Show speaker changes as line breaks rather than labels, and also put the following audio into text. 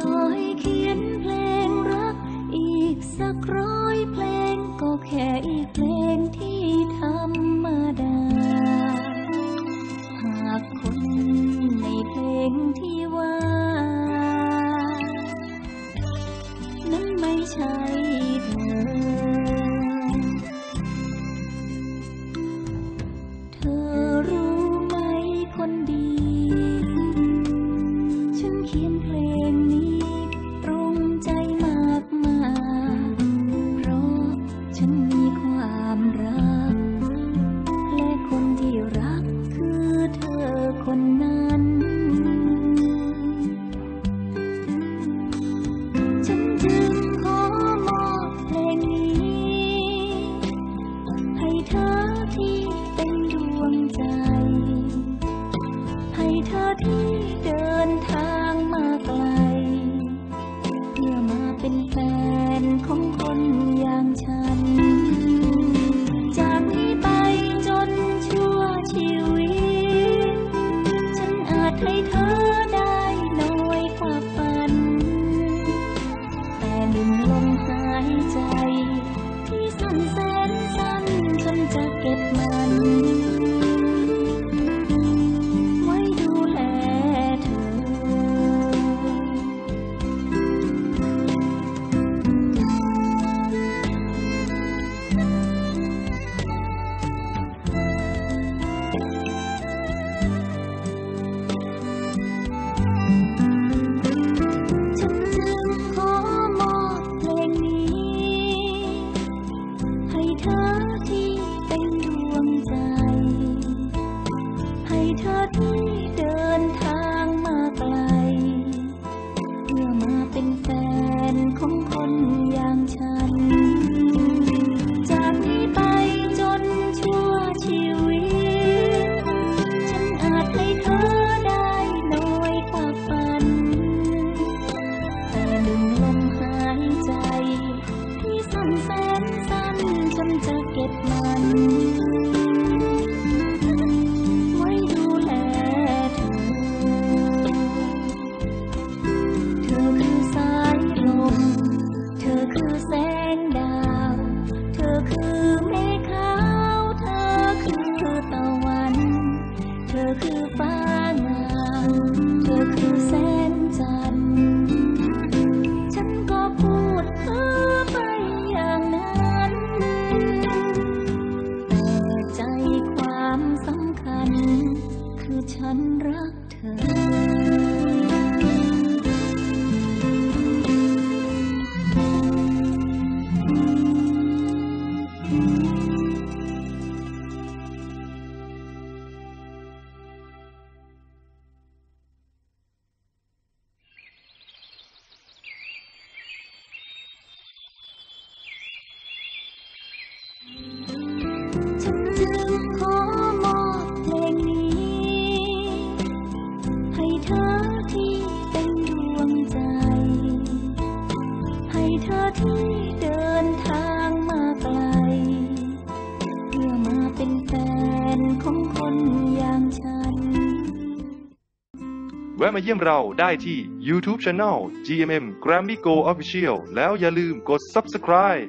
ต่อให้เขียนเพลงรักอีกสัก100 เพลงก็แค่อีกเพลงที่ธรรมดาหากคนในเพลงที่ว่านั้นไม่ใช่เธอรู้ไหมคนดีฉันเขียนเพลงนี้ตรงใจมากเพราะฉันมีความรักและคนที่รักคือเธอคนนั้นฉันจึงขอมอบเพลงนี้ให้เธอที่เป็นดวงใจให้เธอที่เดินทางมาไกลเพื่อมาเป็นแฟนของคนอย่างฉันจากนี้ไปจนชั่วชีวิตฉันอาจให้เธอได้น้อยกว่าฝันแต่หนึ่งลมหายใจที่สั้นแสนสั้นฉันจะเก็บมันไว้ดูแลเธอฉันจึงขอมอบเพลงนี้ให้เธอที่เป็นดวงใจให้เธอที่เดินทางมาไกลเพื่อมาเป็นแฟนของคนอย่างฉันจากนี้ไปจนชั่วชีวิตฉันอาจให้เธอได้น้อยกว่าฝันแต่หนึ่งลมหายใจที่สั้นแสนสั้นฉันจะเก็บมันไว้ดูแลเธอเธอคือสายลมเธอคือแสงดาวเธอคือเมฆขาวเธอคือตะวันเธอคือฟ้างามเธอคือแสงจันทร์ฉันก็พูดเพ้อไปอย่างนั้นแต่ใจความสำคัญคือฉันรักเธอฉันจึงขอมอบเพลงนี้ให้เธอที่เป็นดวงใจให้เธอที่เดินทางมาไกลเพื่อมาเป็นแฟนของคนอย่างฉัน
แวะมาเยี่ยมเราได้ที่ YouTube Channel GMM Grammy Go Official แล้วอย่าลืมกด Subscribe